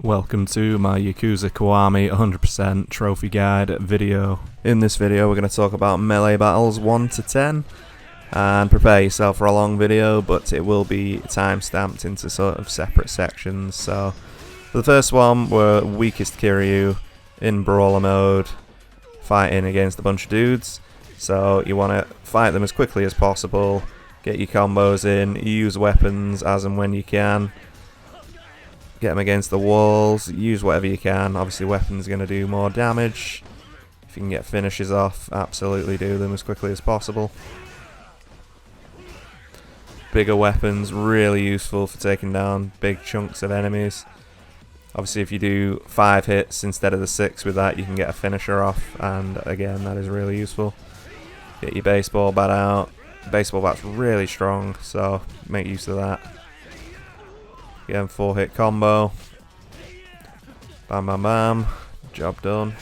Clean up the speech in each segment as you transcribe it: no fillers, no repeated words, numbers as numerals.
Welcome to my Yakuza Kiwami 100% trophy guide video. In this video we're going to talk about melee battles 1 to 10 and prepare yourself for a long video, but it will be time stamped into sort of separate sections. So for the first one, we're weakest Kiryu in brawler mode, fighting against a bunch of dudes. So you want to fight them as quickly as possible, get your combos in, use weapons as and when you can. Get them against the walls, use whatever you can. Obviously weapons are going to do more damage. If you can get finishes off, absolutely do them as quickly as possible. Bigger weapons, really useful for taking down big chunks of enemies. Obviously if you do 5 hits instead of the 6 with that, you can get a finisher off, and again that is really useful. Get your baseball bat out. Baseball bat's really strong, so make use of that. Again, 4-hit combo. Bam bam bam. Job done.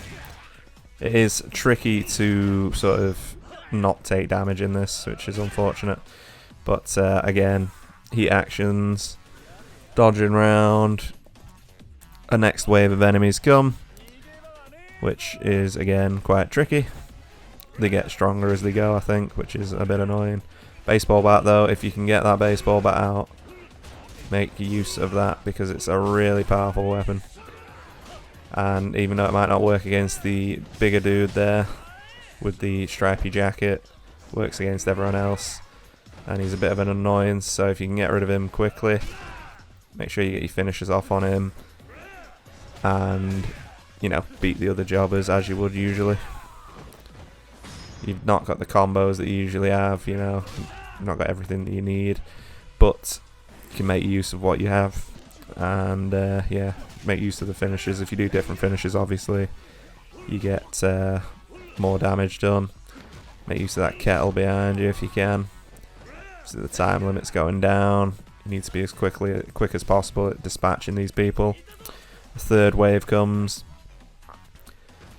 It is tricky to sort of not take damage in this, which is unfortunate. But again, heat actions, dodging round. A next wave of enemies come, which is again quite tricky. They get stronger as they go, I think, which is a bit annoying. Baseball bat though, if you can get that baseball bat out, make use of that because it's a really powerful weapon. And even though it might not work against the bigger dude there with the stripy jacket, works against everyone else, and he's a bit of an annoyance. So if you can get rid of him quickly, make sure you get your finishes off on him and, you know, beat the other jobbers as you would usually. You've not got the combos that you usually have, you know, you've not got everything that you need, but you can make use of what you have, and yeah, make use of the finishes. If you do different finishes, obviously you get more damage done. Make use of that kettle behind you if you can. So the time limit's going down. You need to be as quick as possible at dispatching these people. The third wave comes,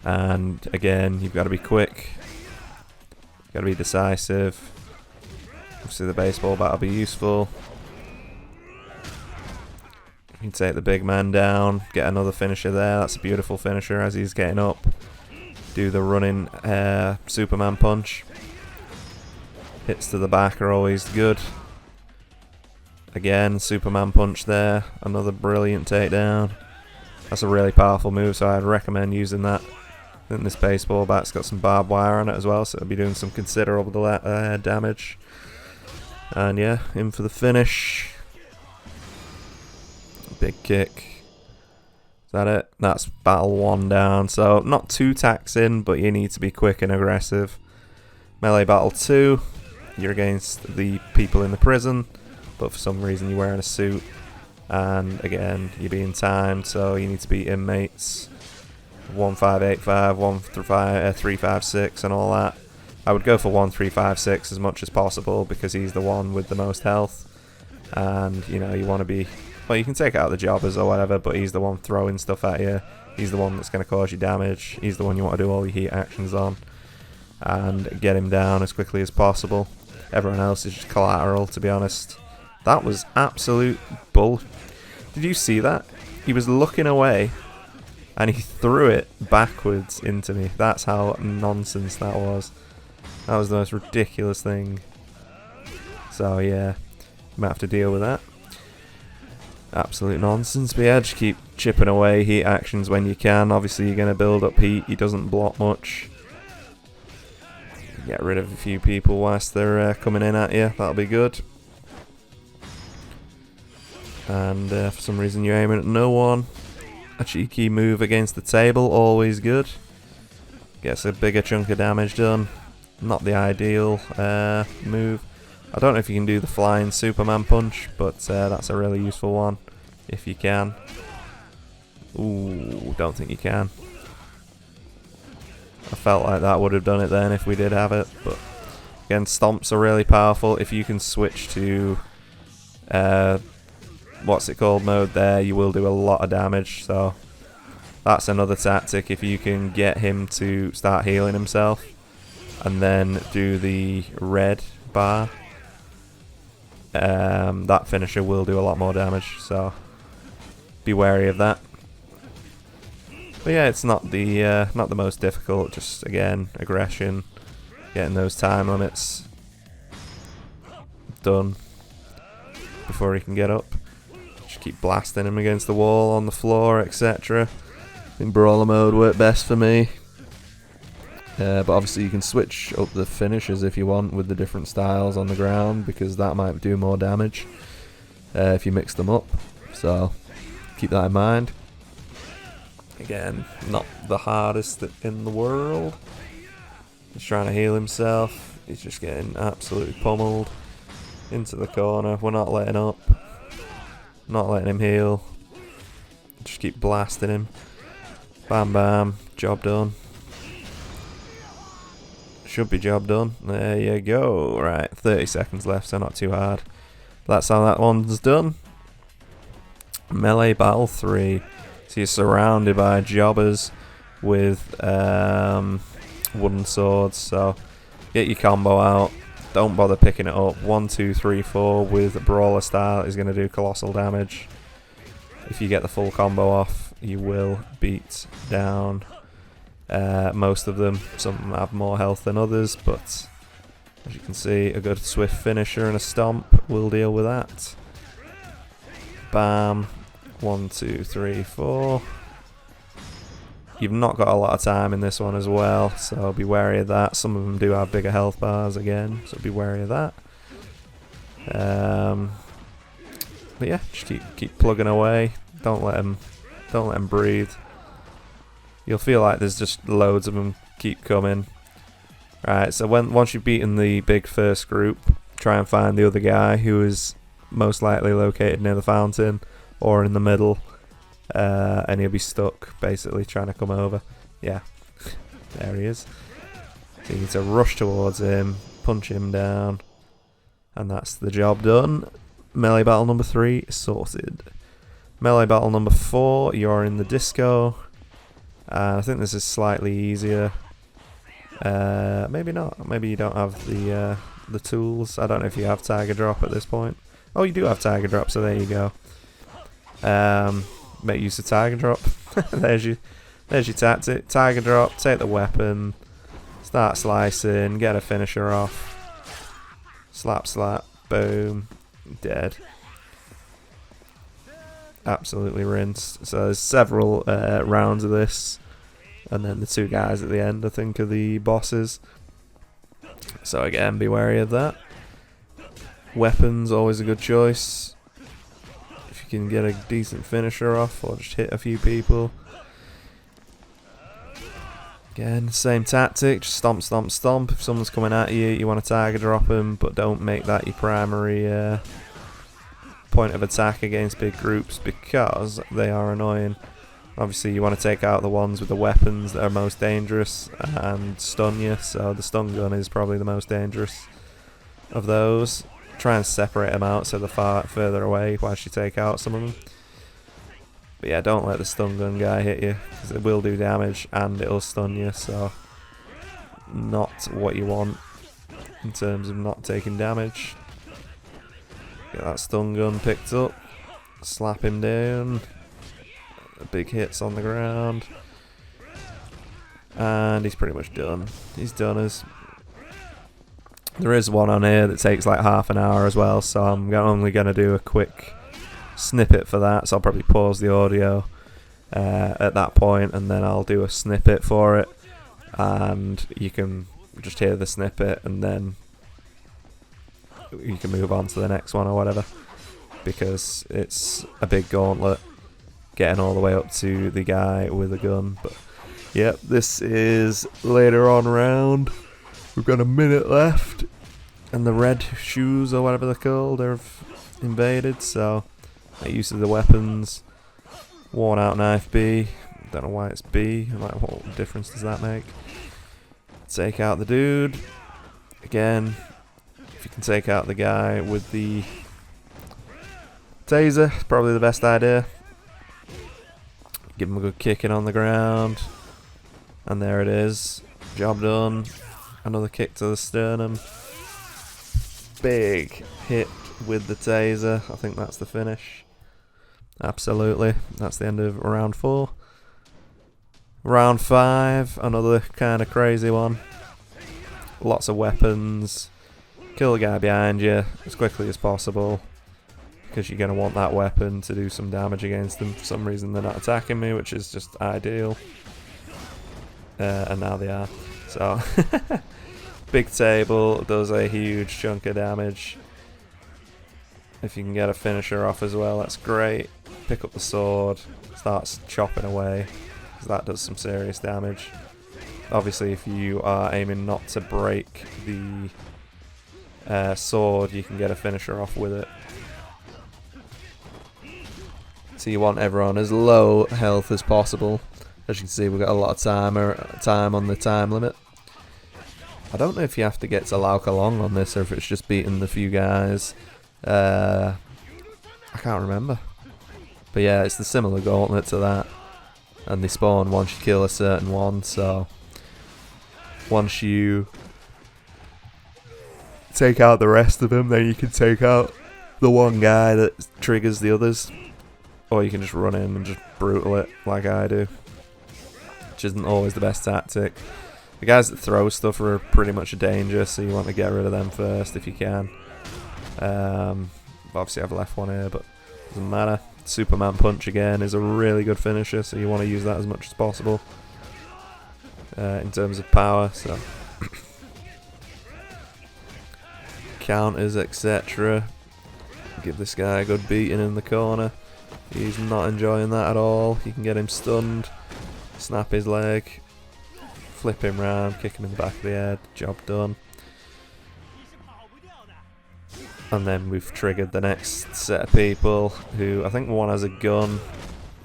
and again you've got to be quick, you've got to be decisive. Obviously the baseball bat will be useful. You can take the big man down, get another finisher there. That's a beautiful finisher as he's getting up. Do the running Superman punch. Hits to the back are always good. Again, Superman punch there. Another brilliant takedown. That's a really powerful move, so I'd recommend using that. I think this baseball bat's got some barbed wire on it as well, so it'll be doing some considerable damage. And yeah, in for the finish. Big kick. Is that it? That's battle 1 down. So not too taxing, but you need to be quick and aggressive. Melee battle 2. You're against the people in the prison, but for some reason you're wearing a suit. And again, you're being timed, so you need to beat inmates. 1585, 1356 and all that. I would go for 1356 as much as possible because he's the one with the most health. And you know, you want to be, well, you can take out the jobbers or whatever, but he's the one throwing stuff at you. He's the one that's going to cause you damage. He's the one you want to do all your heat actions on and get him down as quickly as possible. Everyone else is just collateral, to be honest. That was absolute bull. Did you see that? He was looking away and he threw it backwards into me. That's how nonsense that was. That was the most ridiculous thing. So yeah, you might have to deal with that. Absolute nonsense. But yeah, just keep chipping away heat actions when you can. Obviously you're going to build up heat. He doesn't block much. Get rid of a few people whilst they're coming in at you. That'll be good. And for some reason you're aiming at no one. A cheeky move against the table, always good. Gets a bigger chunk of damage done. Not the ideal move. I don't know if you can do the flying Superman punch, but that's a really useful one if you can. Ooh, don't think you can. I felt like that would have done it then if we did have it, but again, stomps are really powerful. If you can switch to what's it called mode there, you will do a lot of damage, so that's another tactic. If you can get him to start healing himself and then do the red bar, that finisher will do a lot more damage, so be wary of that. But yeah, it's not the most difficult. Just again, aggression, getting those time limits done before he can get up. Just keep blasting him against the wall, on the floor, etc. I think brawler mode worked best for me. But obviously you can switch up the finishes if you want with the different styles on the ground, because that might do more damage if you mix them up. So keep that in mind. Again, not the hardest in the world. He's trying to heal himself. He's just getting absolutely pummeled into the corner. We're not letting up. Not letting him heal. Just keep blasting him. Bam bam. Job done. Should be job done. There you go. Right, 30 seconds left, so not too hard. That's how that one's done. Melee Battle 3. So you're surrounded by jobbers with wooden swords. So get your combo out. Don't bother picking it up. 1, 2, 3, 4 with brawler style is going to do colossal damage. If you get the full combo off, you will beat down most of them. Some have more health than others, but as you can see, a good swift finisher and a stomp will deal with that. Bam. 1, 2, 3, 4. You've not got a lot of time in this one as well, so be wary of that. Some of them do have bigger health bars again, so be wary of that. But yeah, just keep plugging away. Don't let them breathe. You'll feel like there's just loads of them keep coming. Right, so once you've beaten the big first group, try and find the other guy who is most likely located near the fountain or in the middle, and he'll be stuck basically trying to come over. Yeah, there he is. So you need to rush towards him, punch him down, and that's the job done. Melee battle number 3 sorted. Melee battle number 4, you're in the disco. I think this is slightly easier. Maybe not. Maybe you don't have the tools. I don't know if you have Tiger Drop at this point. Oh, you do have Tiger Drop, so there you go. Make use of Tiger Drop. there's your tactic. Tiger Drop, take the weapon, start slicing, get a finisher off. Slap, slap, boom, dead. Absolutely rinsed. So there's several rounds of this, and then the 2 guys at the end I think are the bosses. So again, be wary of that. Weapons, always a good choice. If you can get a decent finisher off, or just hit a few people. Again, same tactic, just stomp, stomp, stomp. If someone's coming at you, you want to Tiger Drop them, but don't make that your primary point of attack against big groups, because they are annoying. Obviously you want to take out the ones with the weapons that are most dangerous and stun you, so the stun gun is probably the most dangerous of those. Try and separate them out so they're far further away whilst you take out some of them. But yeah, don't let the stun gun guy hit you, because it will do damage and it'll stun you, so not what you want in terms of not taking damage. Get that stun gun picked up, slap him down, big hits on the ground, and he's pretty much done. He's done us. There is one on here that takes like half an hour as well, so I'm only going to do a quick snippet for that, so I'll probably pause the audio at that point, and then I'll do a snippet for it, and you can just hear the snippet, and then you can move on to the next one or whatever, because it's a big gauntlet getting all the way up to the guy with a gun. But yep, this is later on round. We've got a minute left, and the red shoes or whatever they're called have invaded, so make use of the weapons. Worn out knife B, don't know why it's B, like what difference does that make? Take out the dude. Again, if you can take out the guy with the taser, probably the best idea. Give him a good kicking on the ground, and there it is. Job done. Another kick to the sternum. Big hit with the taser. I think that's the finish. Absolutely. That's the end of round 4. Round 5, another kind of crazy one. Lots of weapons. Kill the guy behind you as quickly as possible, because you're going to want that weapon to do some damage against them. For some reason they're not attacking me, which is just ideal. And now they are. So, big table does a huge chunk of damage. If you can get a finisher off as well, that's great. Pick up the sword, starts chopping away, because that does some serious damage. Obviously, if you are aiming not to break the sword, you can get a finisher off with it. So you want everyone as low health as possible. As you can see, we've got a lot of time on the time limit. I don't know if you have to get to Lauka Long on this, or if it's just beating the few guys. I can't remember. But yeah, it's the similar gauntlet to that. And they spawn once you kill a certain one, so once you take out the rest of them, then you can take out the one guy that triggers the others. Or you can just run in and just brutal it, like I do. Which isn't always the best tactic. The guys that throw stuff are pretty much a danger, so you want to get rid of them first if you can. Obviously I've left one here, but doesn't matter. Superman Punch again is a really good finisher, so you want to use that as much as possible in terms of power. So counters, etc. Give this guy a good beating in the corner. He's not enjoying that at all. You can get him stunned, snap his leg, flip him round, kick him in the back of the head. Job done. And then we've triggered the next set of people, who I think one has a gun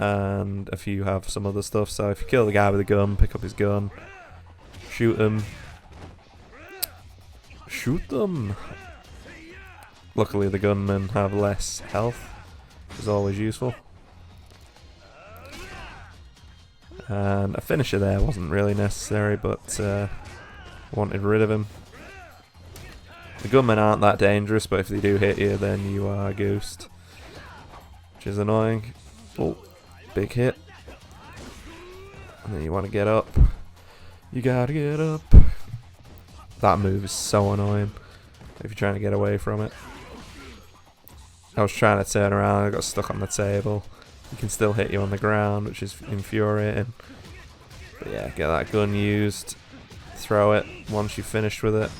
and a few have some other stuff. So if you kill the guy with a gun, pick up his gun, shoot him. Shoot them! Luckily the gunmen have less health, which is always useful. And a finisher there wasn't really necessary, but wanted rid of him. The gunmen aren't that dangerous, but if they do hit you, then you are goosed, which is annoying. Oh, big hit. And then you want to get up. You gotta get up. That move is so annoying if you're trying to get away from it. I was trying to turn around, I got stuck on the table. He can still hit you on the ground, which is infuriating. But yeah, get that gun used. Throw it once you've finished with it.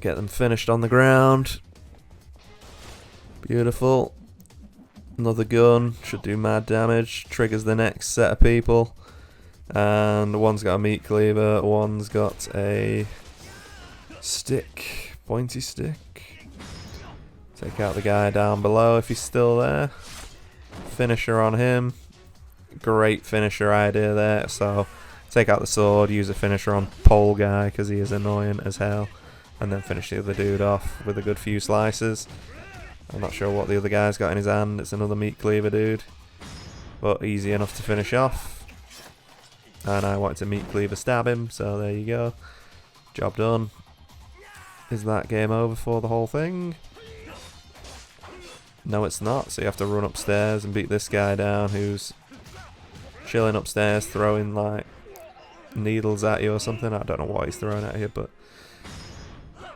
Get them finished on the ground. Beautiful. Another gun, should do mad damage. Triggers the next set of people. And one's got a meat cleaver, one's got a stick, pointy stick. Take out the guy down below if he's still there. Finisher on him. Great finisher idea there. So take out the sword, use a finisher on pole guy because he is annoying as hell. And then finish the other dude off with a good few slices. I'm not sure what the other guy's got in his hand. It's another meat cleaver dude. But easy enough to finish off. And I wanted to meat cleaver stab him, so there you go. Job done. Is that game over for the whole thing? No, it's not. So you have to run upstairs and beat this guy down who's chilling upstairs, throwing like needles at you or something. I don't know what he's throwing at you, but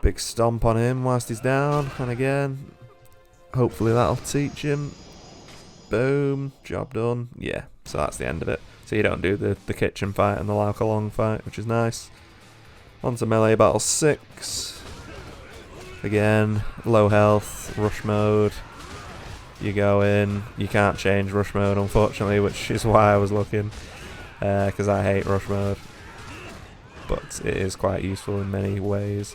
big stomp on him whilst he's down. And again, hopefully that'll teach him. Boom. Job done. Yeah, so that's the end of it. So you don't do the kitchen fight and the Lauka Long fight, which is nice. On to Melee Battle 6. Again, low health, rush mode. You go in, you can't change rush mode unfortunately, which is why I was looking, because I hate rush mode. But it is quite useful in many ways.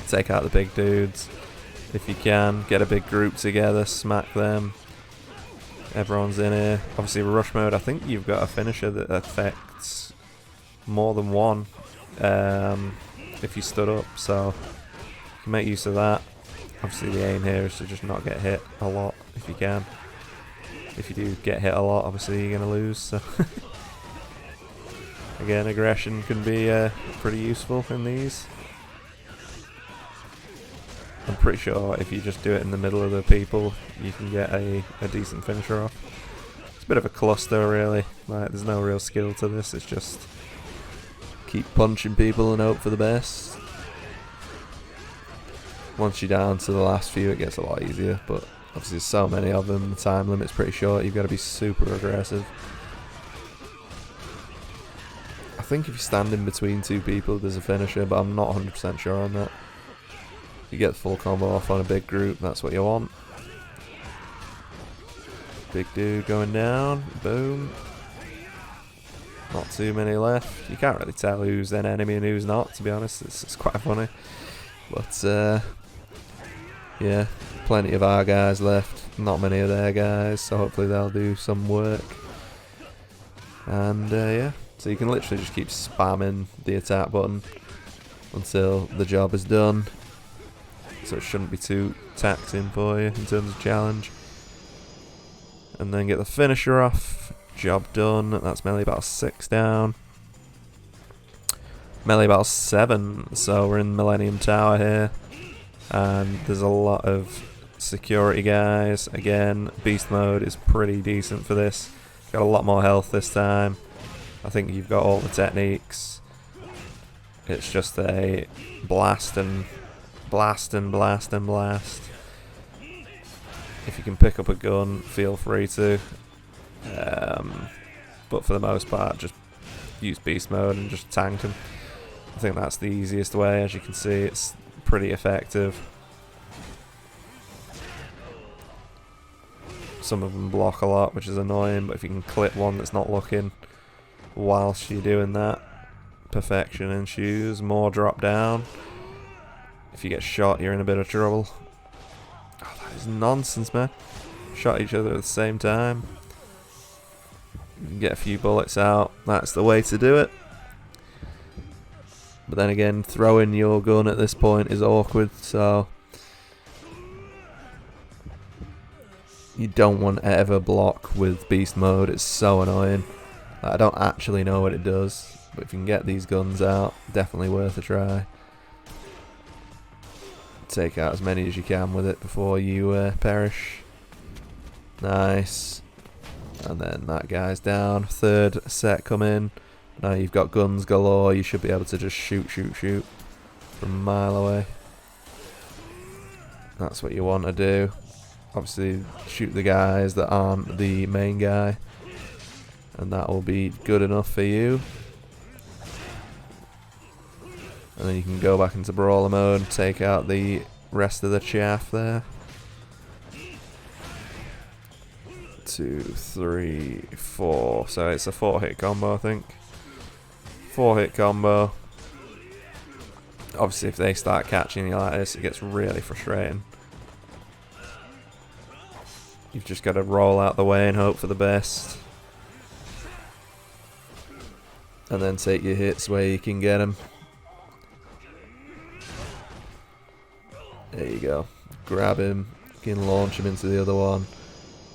Take out the big dudes if you can, get a big group together, smack them. Everyone's in here. Obviously rush mode, I think you've got a finisher that affects more than one if you stood up, so you can make use of that. Obviously the aim here is to just not get hit a lot if you can. If you do get hit a lot, obviously you're going to lose, so again, aggression can be pretty useful in these. I'm pretty sure if you just do it in the middle of the people, you can get a decent finisher off. a bit of a cluster really. Like, there's no real skill to this, it's just keep punching people and hope for the best. Once you're down to the last few it gets a lot easier, but obviously there's so many of them, the time limit's pretty short, you've got to be super aggressive. I think if you stand in between two people there's a finisher, but I'm not 100% sure on that. You get the full combo off on a big group, that's what you want. Big dude going down, boom. Not too many left. You can't really tell who's an enemy and who's not, to be honest, it's quite funny. But yeah, plenty of our guys left, not many of their guys, so hopefully they'll do some work. And yeah, so you can literally just keep spamming the attack button until the job is done. So it shouldn't be too taxing for you in terms of challenge. And then get the finisher off. Job done. That's melee battle 6 down. Melee battle 7. So we're in Millennium Tower here. And there's a lot of security guys. Again, beast mode is pretty decent for this. Got a lot more health this time. I think you've got all the techniques. It's just a blast and blast and blast and blast. If you can pick up a gun, feel free to. But for the most part, just use beast mode and just tank them. I think that's the easiest way. As you can see, it's pretty effective. Some of them block a lot, which is annoying, but if you can clip one that's not looking whilst you're doing that, perfection ensues. More drop down. If you get shot, you're in a bit of trouble. Oh, that is nonsense, man. Shot each other at the same time. You can get a few bullets out. That's the way to do it. But then again, throwing your gun at this point is awkward, so you don't want to ever block with beast mode. It's so annoying. I don't actually know what it does, but if you can get these guns out, definitely worth a try. Take out as many as you can with it before you perish. Nice. And then that guy's down. Third set come in. Now you've got guns galore. You should be able to just shoot from a mile away. That's what you want to do. Obviously shoot the guys that aren't the main guy, and that will be good enough for you. And then you can go back into brawler mode and take out the rest of the chaff there. 2, 3, 4. So it's a 4-hit combo, I think. 4-hit combo. Obviously, if they start catching you like this, it gets really frustrating. You've just got to roll out the way and hope for the best. And then take your hits where you can get them. There you go. Grab him. You can launch him into the other one.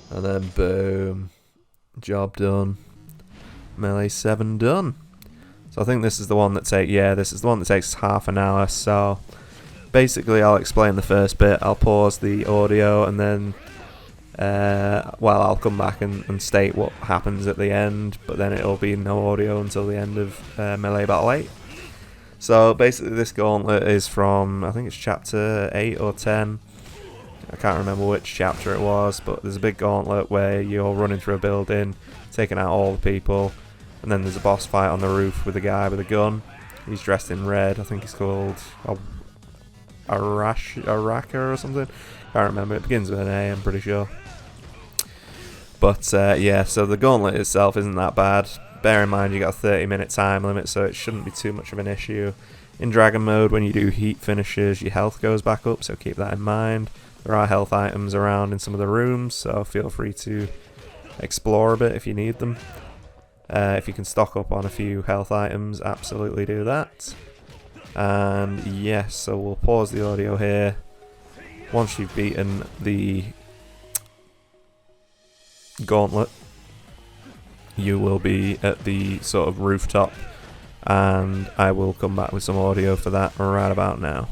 And then boom. Job done. Melee 7 done. So I think this is the one that this is the one that takes half an hour. So basically I'll explain the first bit. I'll pause the audio and then I'll come back and state what happens at the end, but then it'll be no audio until the end of Melee Battle 8. So basically this gauntlet is from, I think it's chapter 8 or 10. I can't remember which chapter it was, but there's a big gauntlet where you're running through a building, taking out all the people, and then there's a boss fight on the roof with a guy with a gun. He's dressed in red. I think he's called Araka or something. Can't remember. It begins with an A, I'm pretty sure. But yeah, so the gauntlet itself isn't that bad. Bear in mind you got a 30-minute time limit, so it shouldn't be too much of an issue. In dragon mode, when you do heat finishes, your health goes back up, so keep that in mind. There are health items around in some of the rooms, so feel free to explore a bit if you need them. If you can stock up on a few health items, absolutely do that. And yes, so we'll pause the audio here. Once you've beaten the gauntlet, you will be at the sort of rooftop, and I will come back with some audio for that right about now.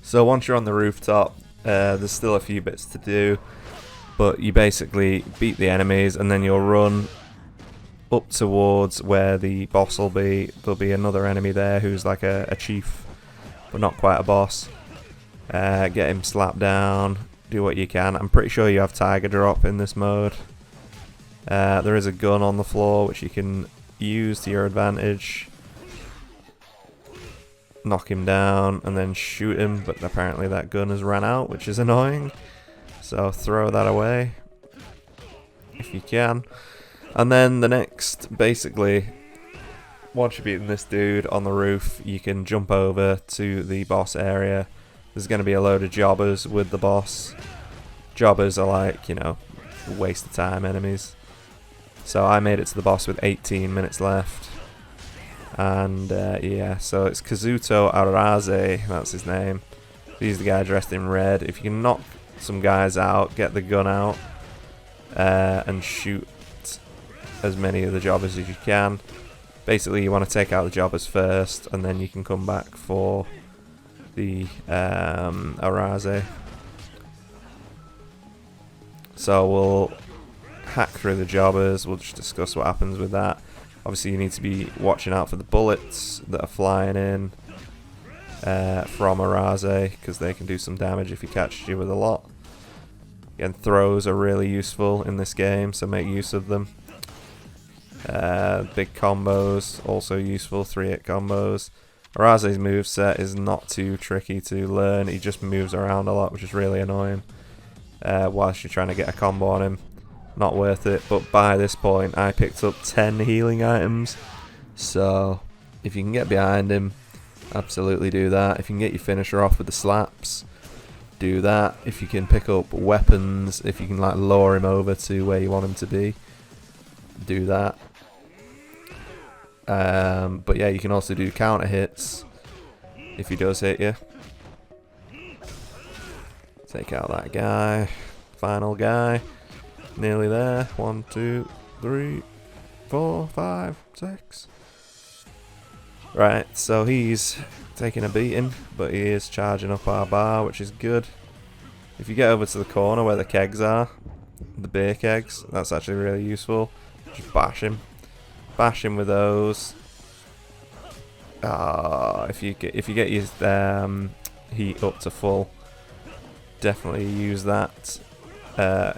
So once you're on the rooftop, there's still a few bits to do, but you basically beat the enemies and then you'll run up towards where the boss will be. There'll be another enemy there who's like a chief, but not quite a boss. Get him slapped down, do what you can. I'm pretty sure you have Tiger Drop in this mode. There is a gun on the floor which you can use to your advantage. Knock him down and then shoot him, but apparently that gun has run out, which is annoying. So throw that away if you can. And then the next, basically, once you've beaten this dude on the roof, you can jump over to the boss area. There's going to be a load of jobbers with the boss. Jobbers are like, you know, waste of time enemies. So I made it to the boss with 18 minutes left. And yeah, so it's Kazuto Araze, that's his name. He's the guy dressed in red. If you can knock some guys out, get the gun out, and shoot as many of the jobbers as you can. Basically, you want to take out the jobbers first, and then you can come back for the Araze. So we'll hack through the jobbers. We'll just discuss what happens with that. Obviously, you need to be watching out for the bullets that are flying in from Araze, because they can do some damage if he catches you with a lot. Again, throws are really useful in this game, so make use of them. Big combos, also useful, 3-hit combos. Araze's moveset is not too tricky to learn. He just moves around a lot, which is really annoying. Whilst you're trying to get a combo on him. Not worth it, but by this point I picked up 10 healing items, so if you can get behind him, absolutely do that. If you can get your finisher off with the slaps, do that. If you can pick up weapons, if you can like lure him over to where you want him to be, do that. But yeah, you can also do counter hits if he does hit you. Take out that guy, final guy. Nearly there. 1, 2, 3, 4, 5, 6. Right, so he's taking a beating, but he is charging up our bar, which is good. If you get over to the corner where the kegs are, the beer kegs, that's actually really useful. Just bash him. Bash him with those. If you get your heat up to full, definitely use that.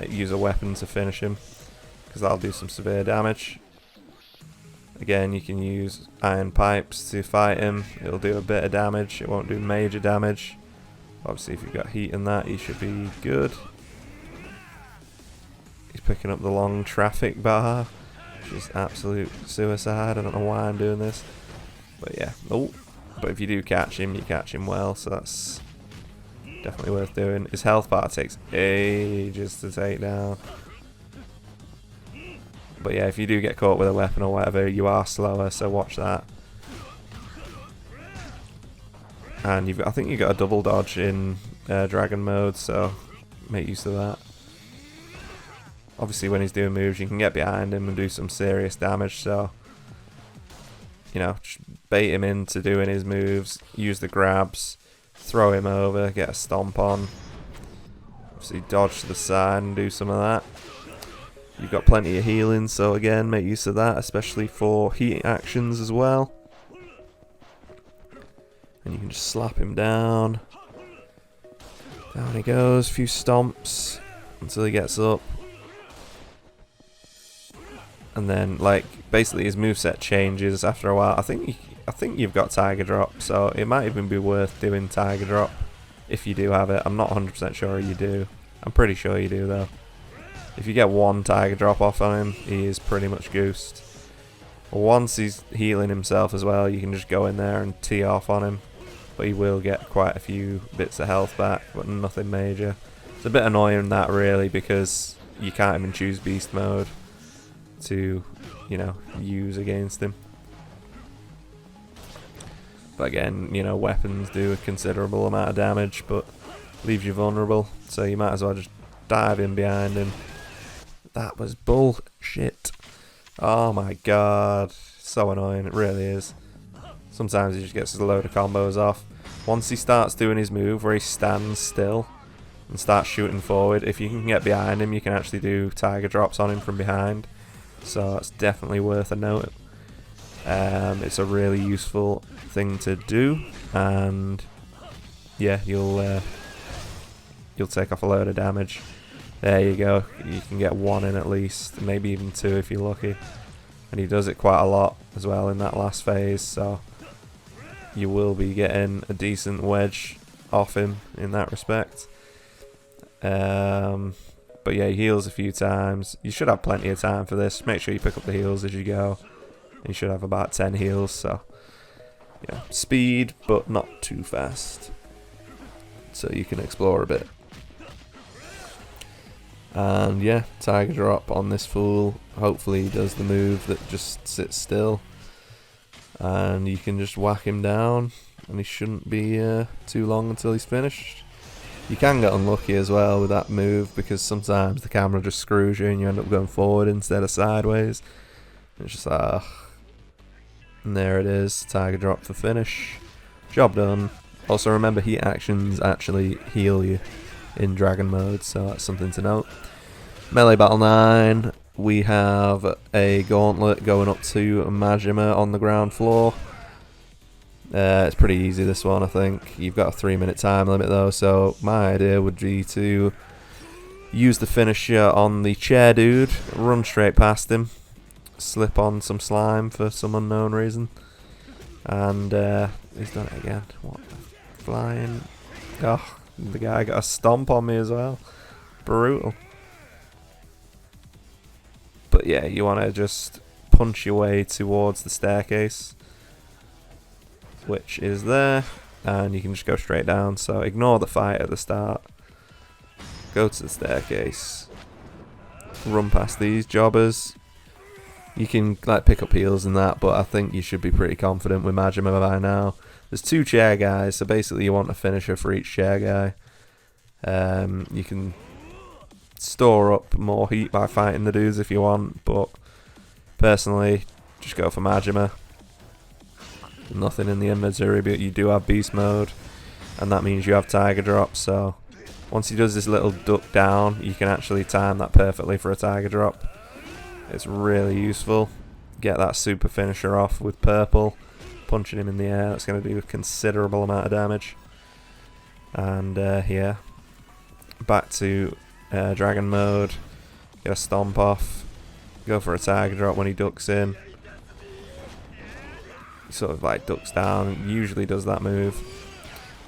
Use a weapon to finish him, because that'll do some severe damage. Again, you can use iron pipes to fight him. It'll do a bit of damage. It won't do major damage. Obviously, if you've got heat in that, you should be good. He's picking up the long traffic bar, which is absolute suicide. I don't know why I'm doing this, but yeah. Oh, but if you do catch him, you catch him well, so that's definitely worth doing. His health bar takes ages to take down. But yeah, if you do get caught with a weapon or whatever, you are slower, so watch that. And I think you got a double dodge in dragon mode, so make use of that. Obviously, when he's doing moves, you can get behind him and do some serious damage, so you know, just bait him into doing his moves, use the grabs, throw him over, get a stomp on. Obviously dodge to the side and do some of that. You've got plenty of healing, so again, make use of that, especially for heat actions as well. And you can just slap him down. Down he goes, a few stomps until he gets up. And then, like, basically his moveset changes after a while. I think you've got Tiger Drop, so it might even be worth doing Tiger Drop if you do have it. I'm not 100% sure you do. I'm pretty sure you do, though. If you get one Tiger Drop off on him, he is pretty much goosed. Once he's healing himself as well, you can just go in there and tee off on him. But he will get quite a few bits of health back, but nothing major. It's a bit annoying, that, really, because you can't even choose Beast Mode to, you know, use against him. But again, you know, weapons do a considerable amount of damage, but leaves you vulnerable, so you might as well just dive in behind him. That was bullshit. Oh my god, so annoying, it really is. Sometimes he just gets a load of combos off. Once he starts doing his move where he stands still and starts shooting forward, if you can get behind him, you can actually do tiger drops on him from behind. So that's definitely worth a note. It's a really useful thing to do, and yeah, you'll take off a load of damage. There you go. You can get one in at least, maybe even two if you're lucky. And he does it quite a lot as well in that last phase, so you will be getting a decent wedge off him in that respect. But yeah, he heals a few times. You should have plenty of time for this. Make sure you pick up the heals as you go. You should have about 10 heals, so yeah, speed but not too fast, so you can explore a bit. And yeah, tiger drop on this fool. Hopefully he does the move that just sits still, and you can just whack him down, and he shouldn't be too long until he's finished. You can get unlucky as well with that move, because sometimes the camera just screws you and you end up going forward instead of sideways. It's just like, and there it is, tiger drop for finish. Job done. Also remember, heat actions actually heal you in dragon mode, so that's something to note. Melee battle 9, we have a gauntlet going up to Majima on the ground floor. It's pretty easy, this one, I think. You've got a 3-minute time limit though, so my idea would be to use the finisher on the chair dude, run straight past him, slip on some slime for some unknown reason, and he's done it again. What? Flying. Oh, the guy got a stomp on me as well. Brutal. But yeah, you want to just punch your way towards the staircase, which is there, and you can just go straight down, so ignore the fight at the start. Go to the staircase, run past these jobbers. You can like pick up heals and that, but I think you should be pretty confident with Majima by now. There's 2 chair guys, so basically you want a finisher for each chair guy. You can store up more heat by fighting the dudes if you want, but personally, just go for Majima. Nothing in the inventory, but you do have beast mode, and that means you have tiger drop, so once he does this little duck down, you can actually time that perfectly for a tiger drop. It's really useful. Get that super finisher off with purple, punching him in the air. That's going to do a considerable amount of damage. And yeah, back to dragon mode. Get a stomp off. Go for a tiger drop when he ducks in. He sort of like ducks down. Usually does that move.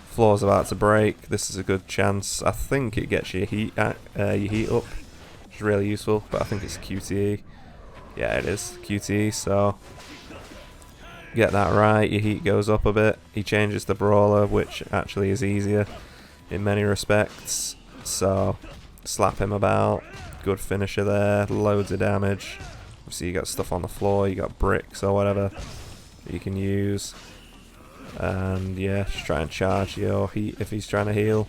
Floor's about to break. This is a good chance. I think it gets your heat up, which is really useful. But I think it's QTE. Yeah, it is QTE. So get that right. Your heat goes up a bit. He changes to brawler, which actually is easier in many respects. So slap him about. Good finisher there. Loads of damage. Obviously you got stuff on the floor. You got bricks or whatever that you can use. And yeah, just try and charge your heat if he's trying to heal.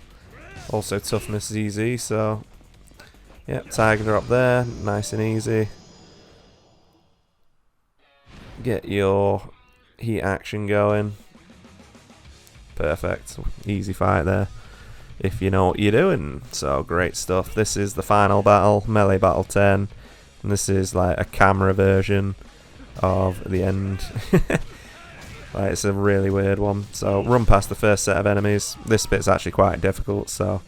Also toughness is easy, so yeah, tiger drop there, nice and easy. Get your heat action going. Perfect, easy fight there if you know what you're doing. So great stuff. This is the final battle, melee battle 10, and this is like a camera version of the end. Like, it's a really weird one. So run past the first set of enemies. This bit's actually quite difficult, so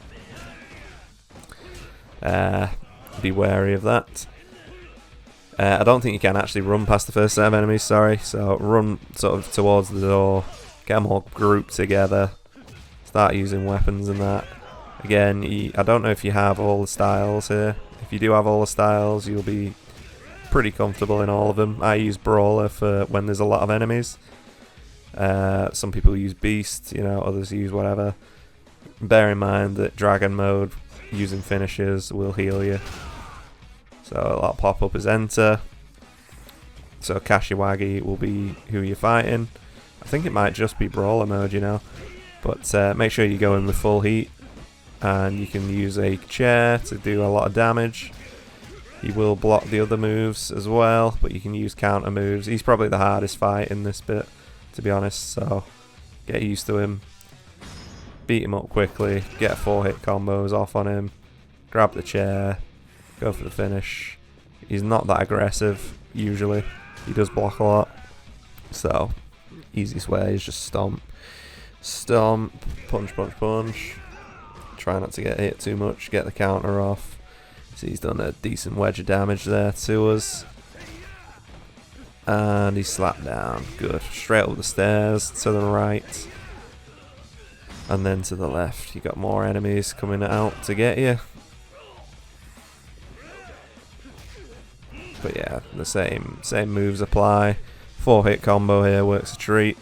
be wary of that. I don't think you can actually run past the first set of enemies, sorry. So run sort of towards the door, get them all grouped together, start using weapons and that. Again, I don't know if you have all the styles here. If you do have all the styles, you'll be pretty comfortable in all of them. I use brawler for when there's a lot of enemies. Some people use beast, you know, others use whatever. Bear in mind that dragon mode using finishes will heal you. So a lot pop up as enter. So Kashiwagi will be who you're fighting. I think it might just be brawler mode, you know. But make sure you go in with full heat. And you can use a chair to do a lot of damage. He will block the other moves as well, but you can use counter moves. He's probably the hardest fight in this bit to be honest, so get used to him. Beat him up quickly, get 4-hit combos off on him, grab the chair, go for the finish. He's not that aggressive, usually. He does block a lot. So, easiest way is just stomp. Stomp, punch, punch, punch. Try not to get hit too much, get the counter off. So he's done a decent wedge of damage there to us. And he's slapped down. Good. Straight up the stairs, to the right. And then to the left. You got more enemies coming out to get you. But yeah, the same moves apply. 4-hit combo here works a treat.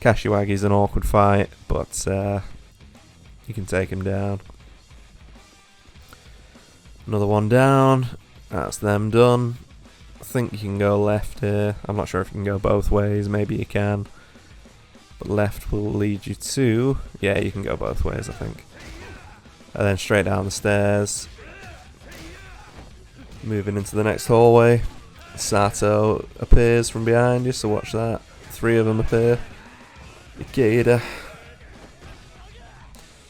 Kashiwagi's an awkward fight, but you can take him down. Another one down. That's them done. I think you can go left here. I'm not sure if you can go both ways. Maybe you can. But left will lead you to... Yeah, you can go both ways, I think. And then straight down the stairs. Moving into the next hallway. Sato appears from behind you, so watch that. 3 of them appear. Ikeda.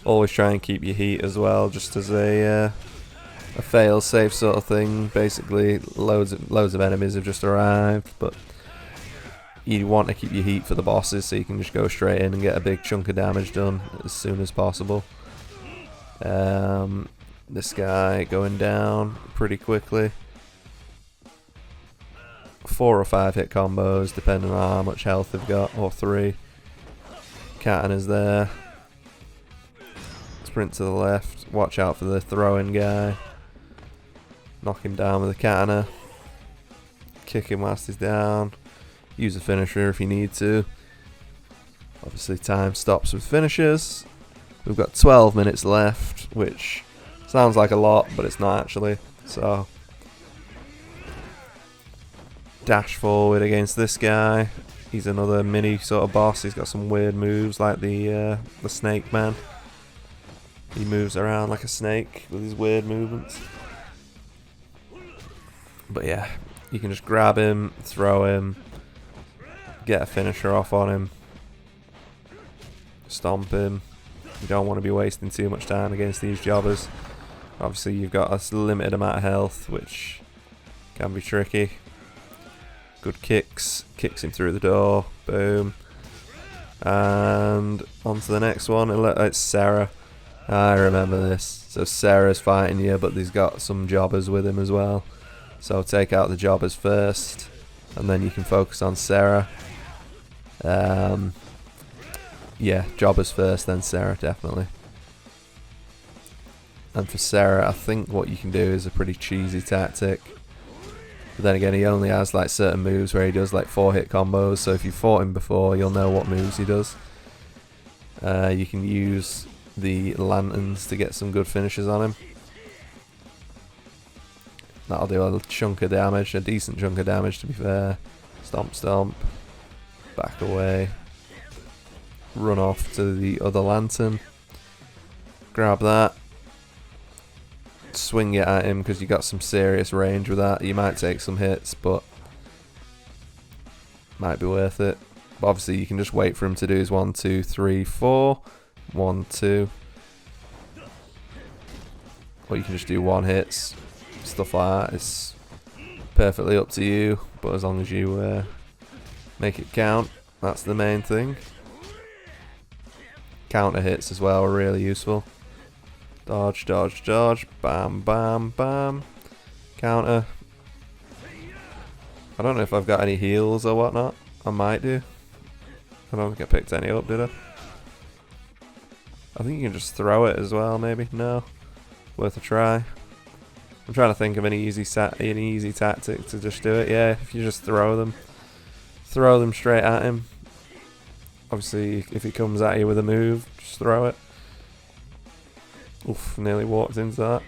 Always try and keep your heat as well, just as a fail-safe sort of thing. Basically, loads of enemies have just arrived, but you want to keep your heat for the bosses, so you can just go straight in and get a big chunk of damage done as soon as possible. This guy going down pretty quickly. 4 or 5 hit combos, depending on how much health they've got, or 3. Katana's there. Sprint to the left. Watch out for the throw-in guy. Knock him down with a katana. Kick him whilst he's down. Use a finisher if you need to. Obviously time stops with finishers. We've got 12 minutes left, which sounds like a lot, but it's not actually. So dash forward against this guy. He's another mini sort of boss. He's got some weird moves like the snake man. He moves around like a snake with his weird movements. But yeah, you can just grab him, throw him, get a finisher off on him, stomp him. You don't want to be wasting too much time against these jobbers. Obviously you've got a limited amount of health, which can be tricky. Good kicks, kicks him through the door, boom. And on to the next one, it's Sarah. I remember this. So Sarah's fighting you, but he's got some jobbers with him as well. So take out the jobbers first, and then you can focus on Sarah. Yeah, jobbers first, then Sarah, definitely. And for Sarah, I think what you can do is a pretty cheesy tactic. But then again, he only has like certain moves where he does like 4-hit combos, so if you fought him before, you'll know what moves he does. You can use the lanterns to get some good finishes on him. That'll do a chunk of damage, a decent chunk of damage to be fair. Stomp, stomp. Back away. Run off to the other lantern. Grab that. Swing it at him because you got some serious range with that. You might take some hits, but might be worth it. But obviously you can just wait for him to do his 1, 2, 3, 4. 1, 2. Or you can just do 1 hits. Stuff like that. It's perfectly up to you, but as long as you make it count, that's the main thing. Counter hits as well are really useful. Dodge, dodge, dodge. Bam, bam, bam. Counter. I don't know if I've got any heals or whatnot. I might do. I don't think I picked any up, did I? I think you can just throw it as well, maybe. No. Worth a try. I'm trying to think of any easy tactic to just do it. Yeah, if you just throw them straight at him. Obviously, if he comes at you with a move, just throw it. Oof, nearly walked into that.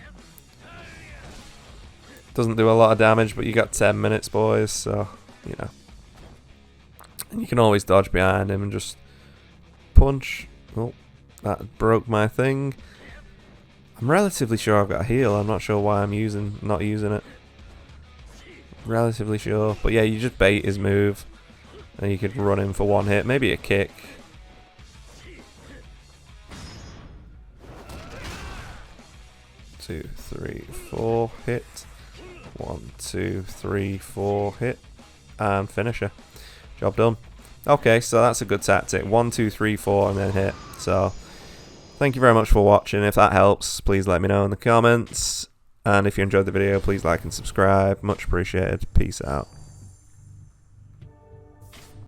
Doesn't do a lot of damage, but you got 10 minutes, boys, so, you know. And you can always dodge behind him and just punch. Oh, that broke my thing. I'm relatively sure I've got a heal. I'm not sure why I'm not using it. Relatively sure. But yeah, you just bait his move. And you could run in for one hit, maybe a kick. Two, three, four, hit. 1, 2, 3, 4, hit. And finisher. Job done. Okay, so that's a good tactic. 1, 2, 3, 4, and then hit. So, thank you very much for watching. If that helps, please let me know in the comments. And if you enjoyed the video, please like and subscribe. Much appreciated. Peace out.